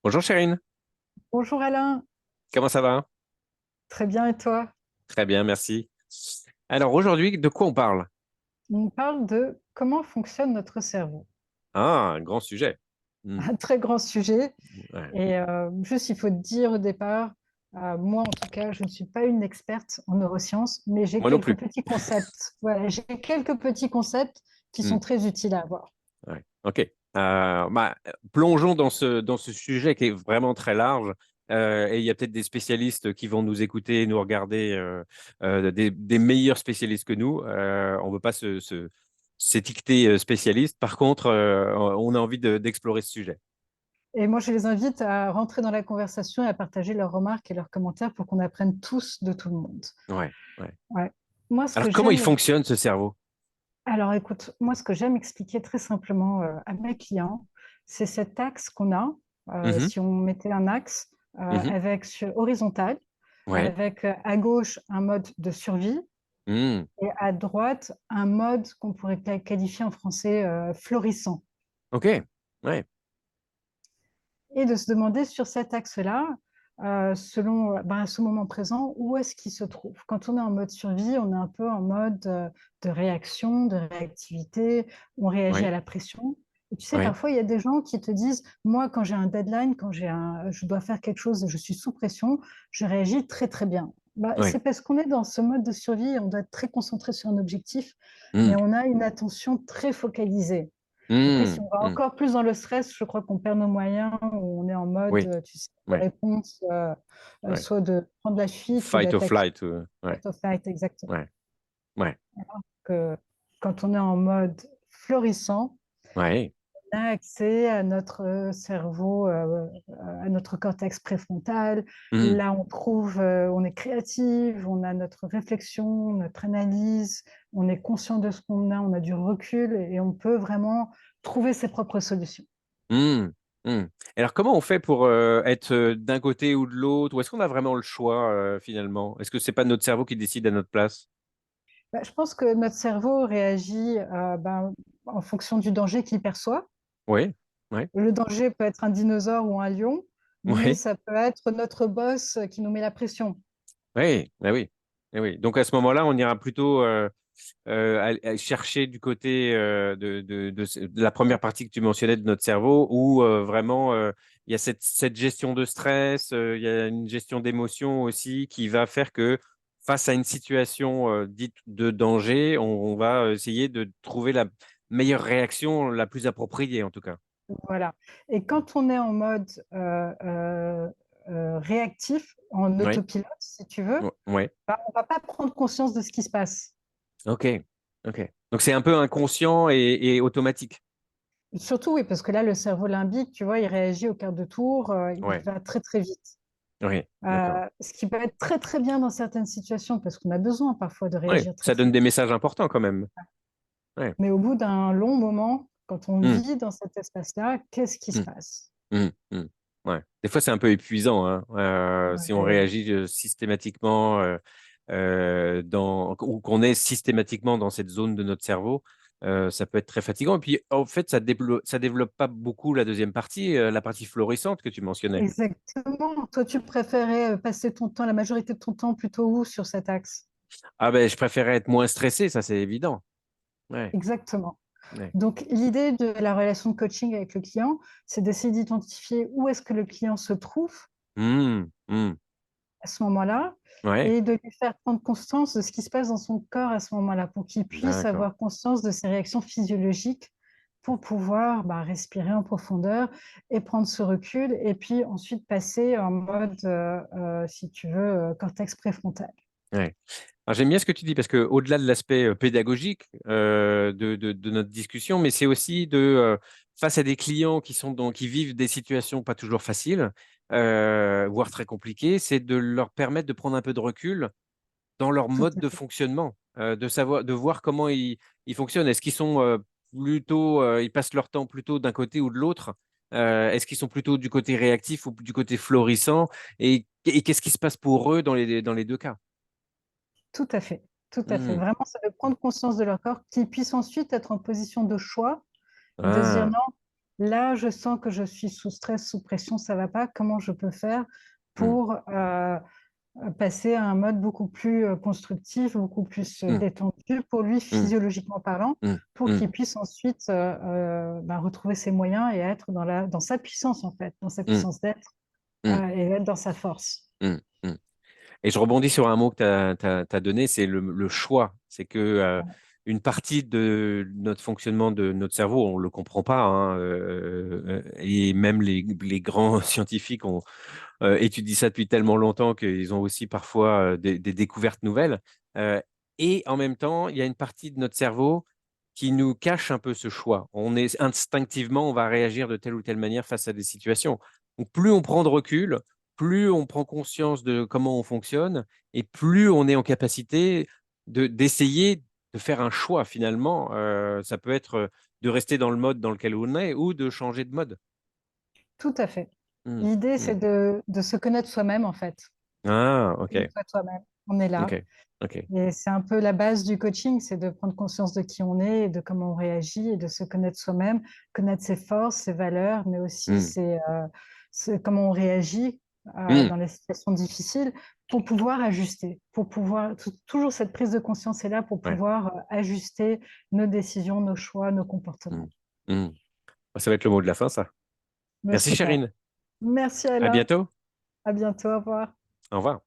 Bonjour Chérine, Bonjour Alain, comment ça va? très bien et toi? Très bien, merci. Alors aujourd'hui, de quoi on parle? On parle de comment fonctionne notre cerveau. Ah, un grand sujet. Hmm, Un très grand sujet. ouais. Et juste, il faut te dire au départ, moi en tout cas, je ne suis pas une experte en neurosciences, mais j'ai Moi non quelques plus. petits concepts. Voilà, j'ai quelques petits concepts qui Hmm, sont très utiles à avoir. ouais. Ok. Plongeons dans ce sujet qui est vraiment très large. Et il y a peut-être des spécialistes qui vont nous écouter et nous regarder, des meilleurs spécialistes que nous. On ne veut pas s'étiqueter spécialiste. Par contre, on a envie d'explorer ce sujet. Et moi, je les invite à rentrer dans la conversation et à partager leurs remarques et leurs commentaires pour qu'on apprenne tous de tout le monde. Ouais, ouais. Ouais. Moi, ce que Alors, comment il j'aime fonctionne ce cerveau? Alors écoute, moi ce que j'aime expliquer très simplement à mes clients, c'est cet axe qu'on a, Mhm, si on mettait un axe mhm. avec horizontal, Ouais. avec à gauche un mode de survie Hmm. et à droite un mode qu'on pourrait qualifier en français florissant. Ok, ouais, Et de se demander sur cet axe-là, selon à ce moment présent, où est-ce qu'il se trouve. Quand on est en mode survie, on est un peu en mode de réaction, de réactivité, on réagit à ouais, la pression. Et tu sais, ouais, parfois, il y a des gens qui te disent, moi, quand j'ai un deadline, je dois faire quelque chose et je suis sous pression, je réagis très, très bien. Bah, ouais. c'est parce qu'on est dans ce mode de survie, on doit être très concentré sur un objectif, Hmm, mais on a une attention très focalisée. Après, si hmm, on va hmm. encore plus dans le stress, je crois qu'on perd nos moyens, on est en mode, Oui, tu sais, de ouais, réponse, ouais. soit de prendre la fuite ou Fight or d'attaquer. flight, ouais, Fight or flight, exactement. ouais, ouais, Que quand on est en mode florissant, ouais. on a accès à notre cerveau, à notre cortex préfrontal. Hmm, Là, on trouve, on est créative, on a notre réflexion, notre analyse, on est conscient de ce qu'on a, on a du recul et on peut vraiment trouver ses propres solutions. hmm, hmm. Alors, comment on fait pour être d'un côté ou de l'autre? Ou est-ce qu'on a vraiment le choix finalement? Est-ce que c'est pas notre cerveau qui décide à notre place? Bah, je pense que notre cerveau réagit en fonction du danger qu'il perçoit. Oui, ouais, Le danger peut être un dinosaure ou un lion, mais ouais, ça peut être notre boss qui nous met la pression. ouais, bah oui, eh oui. Donc à ce moment-là, on ira plutôt à chercher du côté de la première partie que tu mentionnais de notre cerveau, où vraiment il y a cette gestion de stress, il y a une gestion d'émotion aussi qui va faire que face à une situation dite de danger, on va essayer de trouver la meilleure réaction, la plus appropriée en tout cas. Voilà. Et quand on est en mode réactif, en Oui, autopilote, si tu veux, ouais, bah, on ne va pas prendre conscience de ce qui se passe. ok, ok. Donc c'est un peu inconscient et automatique. Surtout, oui, parce que là, le cerveau limbique, tu vois, il réagit au quart de tour, il Ouais, va très, très vite. oui, d'accord. Ce qui peut être très, très bien dans certaines situations, parce qu'on a besoin parfois de Oui, réagir très, ça très donne des vite. messages importants quand même. Ouais. Mais au bout d'un long moment, quand on Hmm, vit dans cet espace-là, qu'est-ce qui se hmm. passe? Ouais. Des fois, c'est un peu épuisant, hein, si on Ouais, réagit systématiquement ou qu'on est systématiquement dans cette zone de notre cerveau. Ça peut être très fatigant. Et puis, en fait, ça développe pas beaucoup la deuxième partie, la partie florissante que tu mentionnais. exactement. Toi, tu préférais passer ton temps, la majorité de ton temps plutôt où sur cet axe? Ah ben, je préférais être moins stressé, ça c'est évident. Ouais, Exactement. ouais. Donc, l'idée de la relation de coaching avec le client, c'est d'essayer d'identifier où est-ce que le client se trouve Hmm. à ce moment-là Ouais, et de lui faire prendre conscience de ce qui se passe dans son corps à ce moment-là pour qu'il puisse d'accord. avoir conscience de ses réactions physiologiques pour pouvoir respirer en profondeur et prendre ce recul et puis ensuite passer en mode, si tu veux, cortex préfrontal. Ouais. Alors, j'aime bien ce que tu dis parce que au-delà de l'aspect pédagogique de notre discussion, mais c'est aussi face à des clients qui vivent des situations pas toujours faciles, voire très compliquées, c'est de leur permettre de prendre un peu de recul dans leur Tout mode à de fait. fonctionnement, de voir comment ils fonctionnent. Est-ce qu'ils sont plutôt, ils passent leur temps plutôt d'un côté ou de l'autre? Est-ce qu'ils sont plutôt du côté réactif ou du côté florissant? Et qu'est-ce qui se passe pour eux dans les deux cas? Tout à fait. Tout à fait. Hmm. Vraiment, c'est de prendre conscience de leur corps, qu'ils puissent ensuite être en position de choix et de se dire Ah, non. là, je sens que je suis sous stress, sous pression, ça va pas. Comment je peux faire Mmh. pour passer à un mode beaucoup plus constructif, beaucoup plus Mmh. détendu pour lui, Mmh. physiologiquement parlant, Mmh. pour Mmh. qu'il puisse ensuite retrouver ses moyens et être dans sa puissance, en fait, dans sa Mmh. puissance d'être Mmh. et être dans sa force. Mmh. Mmh. Et je rebondis sur un mot que tu as donné, c'est le choix. C'est que une partie de notre fonctionnement de notre cerveau, on ne le comprend pas, hein, et même les grands scientifiques ont étudie ça depuis tellement longtemps qu'ils ont aussi parfois des découvertes nouvelles. Euh, et en même temps, il y a une partie de notre cerveau qui nous cache un peu ce choix. On est instinctivement, on va réagir de telle ou telle manière face à des situations. Donc, plus on prend de recul, plus on prend conscience de comment on fonctionne, et plus on est en capacité d'essayer de faire un choix finalement. Ça peut être de rester dans le mode dans lequel on est ou de changer de mode. Tout à fait. Mm, L'idée, c'est mm. de se connaître soi-même, en fait. Ah, ok, Connais-toi toi-même. On est là. ok, ok. Et c'est un peu la base du coaching, c'est de prendre conscience de qui on est et de comment on réagit et de se connaître soi-même, connaître ses forces, ses valeurs, mais aussi Mm. comment on réagit Mm. dans les situations difficiles pour pouvoir ajuster, pour pouvoir, toujours cette prise de conscience est là pour Ouais. pouvoir ajuster nos décisions, nos choix, nos Mm. comportements. Mm. Ça va être le mot de la fin, ça. Mais Merci, super. Chérine. Merci À Alain. bientôt. À bientôt. Au revoir. Au revoir.